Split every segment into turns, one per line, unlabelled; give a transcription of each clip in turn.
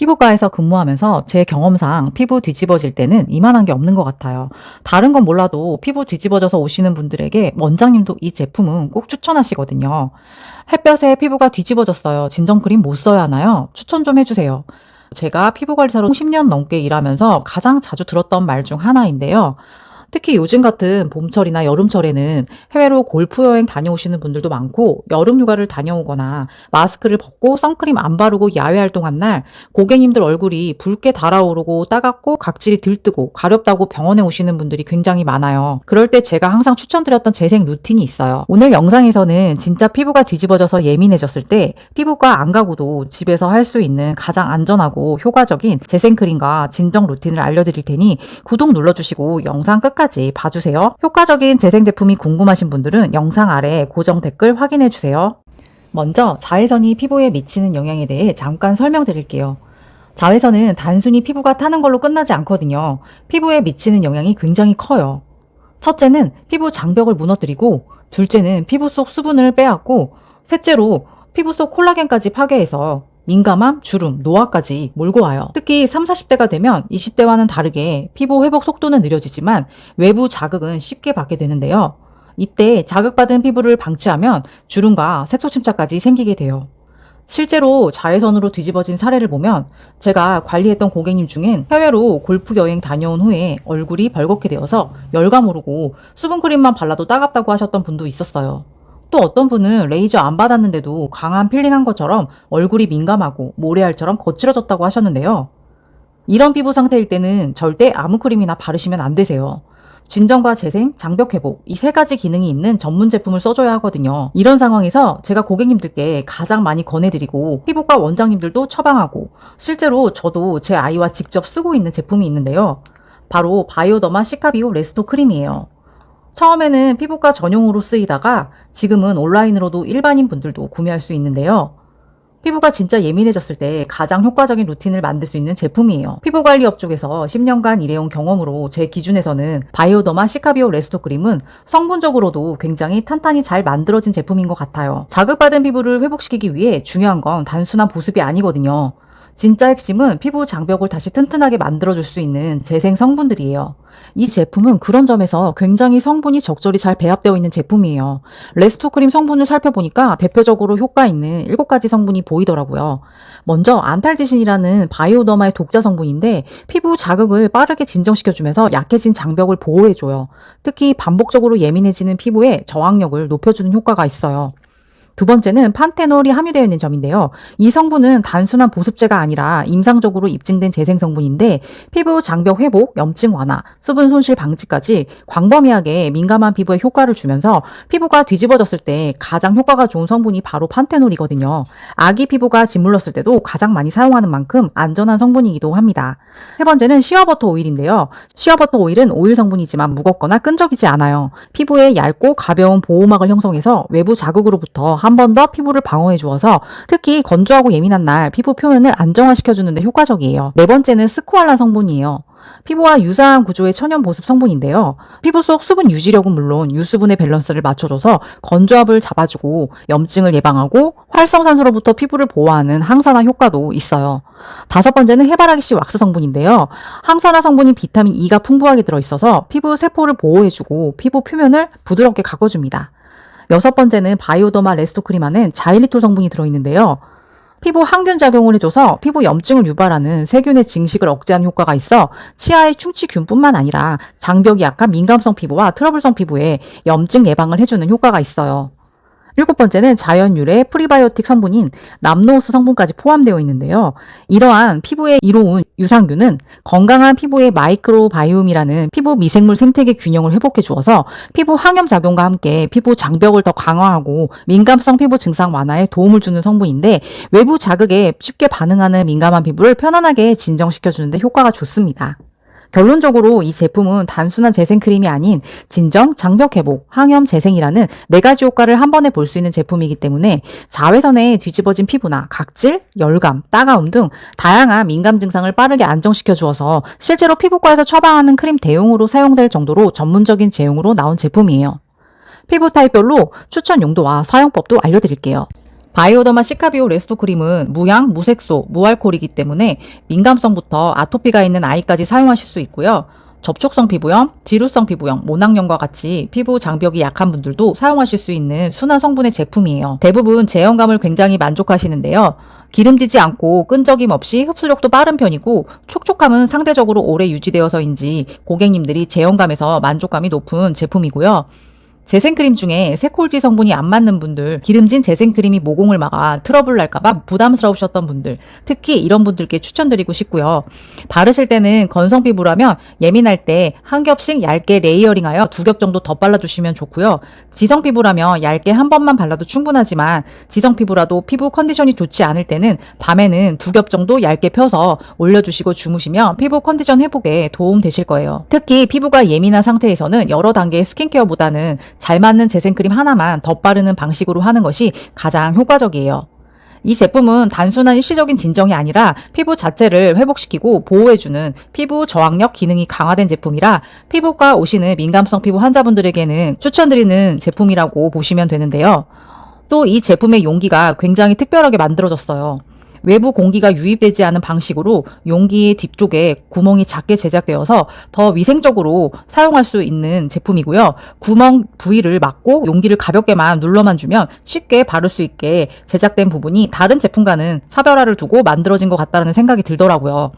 피부과에서 근무하면서 제 경험상 피부 뒤집어질 때는 이만한 게 없는 것 같아요. 다른 건 몰라도 피부 뒤집어져서 오시는 분들에게 원장님도 이 제품은 꼭 추천하시거든요. 햇볕에 피부가 뒤집어졌어요. 진정크림 못 써야 하나요? 추천 좀 해주세요. 제가 피부관리사로 10년 넘게 일하면서 가장 자주 들었던 말 중 하나인데요. 특히 요즘 같은 봄철이나 여름철에는 해외로 골프 여행 다녀오시는 분들도 많고 여름 휴가를 다녀오거나 마스크를 벗고 선크림 안 바르고 야외 활동한 날 고객님들 얼굴이 붉게 달아오르고 따갑고 각질이 들뜨고 가렵다고 병원에 오시는 분들이 굉장히 많아요. 그럴 때 제가 항상 추천드렸던 재생 루틴이 있어요. 오늘 영상에서는 진짜 피부가 뒤집어져서 예민해졌을 때 피부과 안 가고도 집에서 할 수 있는 가장 안전하고 효과적인 재생크림과 진정 루틴을 알려드릴 테니 구독 눌러주시고 영상 끝까지 봐주세요. 효과적인 재생 제품이 궁금하신 분들은 영상 아래 고정 댓글 확인해주세요. 먼저 자외선이 피부에 미치는 영향에 대해 잠깐 설명드릴게요. 자외선은 단순히 피부가 타는 걸로 끝나지 않거든요. 피부에 미치는 영향이 굉장히 커요. 첫째는 피부 장벽을 무너뜨리고, 둘째는 피부 속 수분을 빼앗고, 셋째로 피부 속 콜라겐까지 파괴해서 민감함, 주름, 노화까지 몰고 와요. 특히 30, 40대가 되면 20대와는 다르게 피부 회복 속도는 느려지지만 외부 자극은 쉽게 받게 되는데요. 이때 자극받은 피부를 방치하면 주름과 색소 침착까지 생기게 돼요. 실제로 자외선으로 뒤집어진 사례를 보면 제가 관리했던 고객님 중엔 해외로 골프 여행 다녀온 후에 얼굴이 벌겋게 되어서 열감 오르고 수분크림만 발라도 따갑다고 하셨던 분도 있었어요. 또 어떤 분은 레이저 안 받았는데도 강한 필링한 것처럼 얼굴이 민감하고 모래알처럼 거칠어졌다고 하셨는데요. 이런 피부 상태일 때는 절대 아무 크림이나 바르시면 안 되세요. 진정과 재생, 장벽 회복 이 세 가지 기능이 있는 전문 제품을 써줘야 하거든요. 이런 상황에서 제가 고객님들께 가장 많이 권해드리고 피부과 원장님들도 처방하고 실제로 저도 제 아이와 직접 쓰고 있는 제품이 있는데요. 바로 바이오더마 시카비오 레스토 크림이에요. 처음에는 피부과 전용으로 쓰이다가 지금은 온라인으로도 일반인 분들도 구매할 수 있는데요. 피부가 진짜 예민해졌을 때 가장 효과적인 루틴을 만들 수 있는 제품이에요. 피부관리업 쪽에서 10년간 일해온 경험으로 제 기준에서는 바이오더마 시카비오 레스토 크림은 성분적으로도 굉장히 탄탄히 잘 만들어진 제품인 것 같아요. 자극받은 피부를 회복시키기 위해 중요한 건 단순한 보습이 아니거든요. 진짜 핵심은 피부 장벽을 다시 튼튼하게 만들어줄 수 있는 재생 성분들이에요. 이 제품은 그런 점에서 굉장히 성분이 적절히 잘 배합되어 있는 제품이에요. 레스토 크림 성분을 살펴보니까 대표적으로 효과 있는 7가지 성분이 보이더라고요. 먼저 안탈지신이라는 바이오더마의 독자 성분인데 피부 자극을 빠르게 진정시켜주면서 약해진 장벽을 보호해줘요. 특히 반복적으로 예민해지는 피부에 저항력을 높여주는 효과가 있어요. 두 번째는 판테놀이 함유되어 있는 점인데요. 이 성분은 단순한 보습제가 아니라 임상적으로 입증된 재생 성분인데 피부 장벽 회복, 염증 완화, 수분 손실 방지까지 광범위하게 민감한 피부에 효과를 주면서 피부가 뒤집어졌을 때 가장 효과가 좋은 성분이 바로 판테놀이거든요. 아기 피부가 짓물렀을 때도 가장 많이 사용하는 만큼 안전한 성분이기도 합니다. 세 번째는 시어버터 오일인데요. 시어버터 오일은 오일 성분이지만 무겁거나 끈적이지 않아요. 피부에 얇고 가벼운 보호막을 형성해서 외부 자극으로부터 한 번 더 피부를 방어해 주어서 특히 건조하고 예민한 날 피부 표면을 안정화시켜주는 데 효과적이에요. 네 번째는 스쿠알란 성분이에요. 피부와 유사한 구조의 천연 보습 성분인데요. 피부 속 수분 유지력은 물론 유수분의 밸런스를 맞춰줘서 건조합을 잡아주고 염증을 예방하고 활성산소로부터 피부를 보호하는 항산화 효과도 있어요. 다섯 번째는 해바라기씨 왁스 성분인데요. 항산화 성분인 비타민 E가 풍부하게 들어있어서 피부 세포를 보호해주고 피부 표면을 부드럽게 가꿔줍니다. 여섯 번째는 바이오더마 레스토 크림 안엔 자일리톨 성분이 들어있는데요. 피부 항균 작용을 해줘서 피부 염증을 유발하는 세균의 증식을 억제하는 효과가 있어 치아의 충치균뿐만 아니라 장벽이 약한 민감성 피부와 트러블성 피부에 염증 예방을 해주는 효과가 있어요. 일곱 번째는 자연 유래 프리바이오틱 성분인 람노스 성분까지 포함되어 있는데요. 이러한 피부에 이로운 유산균은 건강한 피부의 마이크로바이옴이라는 피부 미생물 생태계 균형을 회복해 주어서 피부 항염 작용과 함께 피부 장벽을 더 강화하고 민감성 피부 증상 완화에 도움을 주는 성분인데 외부 자극에 쉽게 반응하는 민감한 피부를 편안하게 진정시켜 주는데 효과가 좋습니다. 결론적으로 이 제품은 단순한 재생크림이 아닌 진정, 장벽 회복, 항염 재생이라는 4가지 효과를 한 번에 볼 수 있는 제품이기 때문에 자외선에 뒤집어진 피부나 각질, 열감, 따가움 등 다양한 민감 증상을 빠르게 안정시켜 주어서 실제로 피부과에서 처방하는 크림 대용으로 사용될 정도로 전문적인 제형으로 나온 제품이에요. 피부 타입별로 추천 용도와 사용법도 알려드릴게요. 바이오더마 시카비오 레스토 크림은 무향, 무색소, 무알콜이기 때문에 민감성부터 아토피가 있는 아이까지 사용하실 수 있고요. 접촉성 피부염, 지루성 피부염, 모낭염과 같이 피부 장벽이 약한 분들도 사용하실 수 있는 순한 성분의 제품이에요. 대부분 제형감을 굉장히 만족하시는데요. 기름지지 않고 끈적임 없이 흡수력도 빠른 편이고 촉촉함은 상대적으로 오래 유지되어서인지 고객님들이 제형감에서 만족감이 높은 제품이고요. 재생크림 중에 세콜지 성분이 안 맞는 분들, 기름진 재생크림이 모공을 막아 트러블 날까봐 부담스러우셨던 분들, 특히 이런 분들께 추천드리고 싶고요. 바르실 때는 건성 피부라면 예민할 때 한 겹씩 얇게 레이어링하여 2겹 정도 더 발라주시면 좋고요. 지성 피부라면 얇게 한 번만 발라도 충분하지만 지성 피부라도 피부 컨디션이 좋지 않을 때는 밤에는 2겹 정도 얇게 펴서 올려주시고 주무시면 피부 컨디션 회복에 도움 되실 거예요. 특히 피부가 예민한 상태에서는 여러 단계의 스킨케어보다는 잘 맞는 재생크림 하나만 덧바르는 방식으로 하는 것이 가장 효과적이에요. 이 제품은 단순한 일시적인 진정이 아니라 피부 자체를 회복시키고 보호해주는 피부 저항력 기능이 강화된 제품이라 피부과 오시는 민감성 피부 환자분들에게는 추천드리는 제품이라고 보시면 되는데요. 또 이 제품의 용기가 굉장히 특별하게 만들어졌어요. 외부 공기가 유입되지 않은 방식으로 용기 뒤쪽에 구멍이 작게 제작되어서 더 위생적으로 사용할 수 있는 제품이고요. 구멍 부위를 막고 용기를 가볍게만 눌러만 주면 쉽게 바를 수 있게 제작된 부분이 다른 제품과는 차별화를 두고 만들어진 것 같다는 생각이 들더라고요.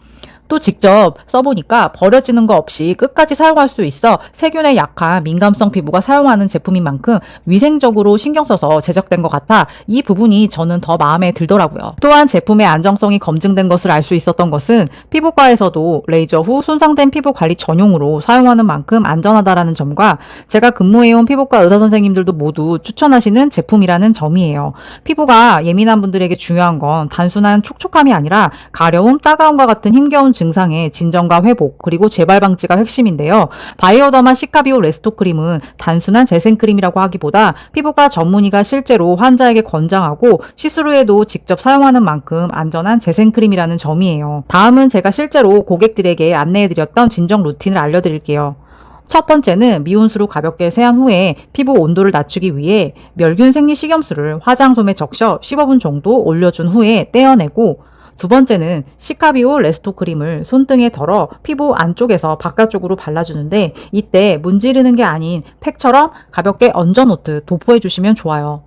또 직접 써보니까 버려지는 거 없이 끝까지 사용할 수 있어 세균에 약한 민감성 피부가 사용하는 제품인 만큼 위생적으로 신경 써서 제작된 것 같아 이 부분이 저는 더 마음에 들더라고요. 또한 제품의 안정성이 검증된 것을 알 수 있었던 것은 피부과에서도 레이저 후 손상된 피부 관리 전용으로 사용하는 만큼 안전하다라는 점과 제가 근무해온 피부과 의사 선생님들도 모두 추천하시는 제품이라는 점이에요. 피부가 예민한 분들에게 중요한 건 단순한 촉촉함이 아니라 가려움, 따가움과 같은 힘겨운 증상의 진정과 회복 그리고 재발 방지가 핵심인데요. 바이오더마 시카비오 레스토 크림은 단순한 재생크림이라고 하기보다 피부과 전문의가 실제로 환자에게 권장하고 시술후에도 직접 사용하는 만큼 안전한 재생크림이라는 점이에요. 다음은 제가 실제로 고객들에게 안내해드렸던 진정 루틴을 알려드릴게요. 첫 번째는 미온수로 가볍게 세안 후에 피부 온도를 낮추기 위해 멸균 생리 식염수를 화장솜에 적셔 15분 정도 올려준 후에 떼어내고, 두 번째는 시카비오 레스토 크림을 손등에 덜어 피부 안쪽에서 바깥쪽으로 발라주는데 이때 문지르는 게 아닌 팩처럼 가볍게 얹어놓듯 도포해주시면 좋아요.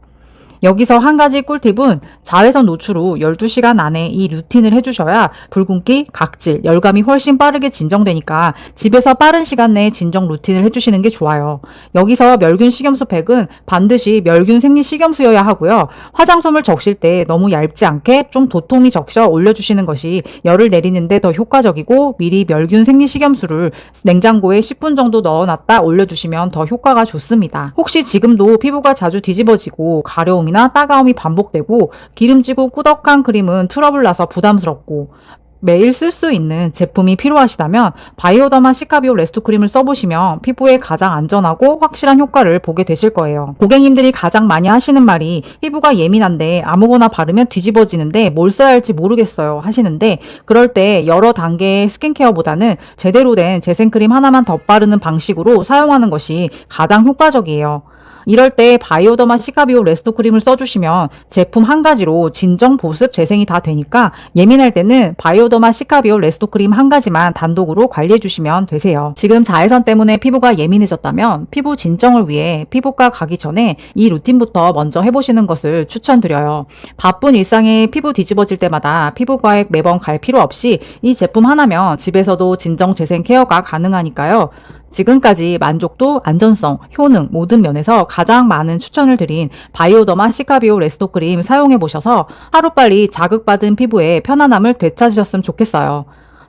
여기서 한 가지 꿀팁은 자외선 노출 후 12시간 안에 이 루틴을 해주셔야 붉은기, 각질, 열감이 훨씬 빠르게 진정되니까 집에서 빠른 시간 내에 진정 루틴을 해주시는 게 좋아요. 여기서 멸균 식염수 팩은 반드시 멸균 생리 식염수여야 하고요. 화장솜을 적실 때 너무 얇지 않게 좀 도톰히 적셔 올려주시는 것이 열을 내리는데 더 효과적이고 미리 멸균 생리 식염수를 냉장고에 10분 정도 넣어놨다 올려주시면 더 효과가 좋습니다. 혹시 지금도 피부가 자주 뒤집어지고 가려움이나 따가움이 반복되고 기름지고 꾸덕한 크림은 트러블 나서 부담스럽고 매일 쓸 수 있는 제품이 필요하시다면 바이오더마 시카비오 레스토 크림을 써보시면 피부에 가장 안전하고 확실한 효과를 보게 되실 거예요. 고객님들이 가장 많이 하시는 말이 피부가 예민한데 아무거나 바르면 뒤집어지는데 뭘 써야 할지 모르겠어요 하시는데, 그럴 때 여러 단계의 스킨케어보다는 제대로 된 재생크림 하나만 덧바르는 방식으로 사용하는 것이 가장 효과적이에요. 이럴 때 바이오더마 시카비오 레스토 크림을 써주시면 제품 한 가지로 진정, 보습, 재생이 다 되니까 예민할 때는 바이오더마 시카비오 레스토 크림 한 가지만 단독으로 관리해주시면 되세요. 지금 자외선 때문에 피부가 예민해졌다면 피부 진정을 위해 피부과 가기 전에 이 루틴부터 먼저 해보시는 것을 추천드려요. 바쁜 일상에 피부 뒤집어질 때마다 피부과에 매번 갈 필요 없이 이 제품 하나면 집에서도 진정, 재생 케어가 가능하니까요. 지금까지 만족도, 안전성, 효능 모든 면에서 가장 많은 추천을 드린 바이오더마 시카비오 레스토 크림 사용해보셔서 하루빨리 자극받은 피부에 편안함을 되찾으셨으면 좋겠어요.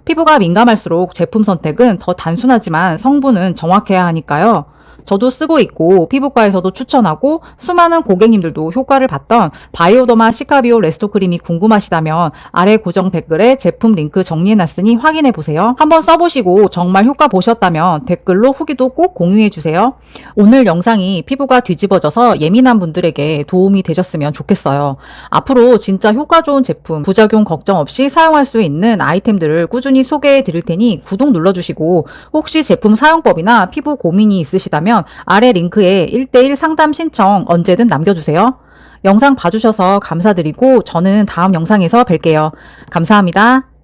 피부가 민감할수록 제품 선택은 더 단순하지만 성분은 정확해야 하니까요. 저도 쓰고 있고 피부과에서도 추천하고 수많은 고객님들도 효과를 봤던 바이오더마 시카비오 레스토 크림이 궁금하시다면 아래 고정 댓글에 제품 링크 정리해놨으니 확인해보세요. 한번 써보시고 정말 효과 보셨다면 댓글로 후기도 꼭 공유해주세요. 오늘 영상이 피부가 뒤집어져서 예민한 분들에게 도움이 되셨으면 좋겠어요. 앞으로 진짜 효과 좋은 제품, 부작용 걱정 없이 사용할 수 있는 아이템들을 꾸준히 소개해 드릴 테니 구독 눌러주시고, 혹시 제품 사용법이나 피부 고민이 있으시다면 아래 링크에 1:1 상담 신청 언제든 남겨주세요. 영상 봐주셔서 감사드리고 저는 다음 영상에서 뵐게요. 감사합니다.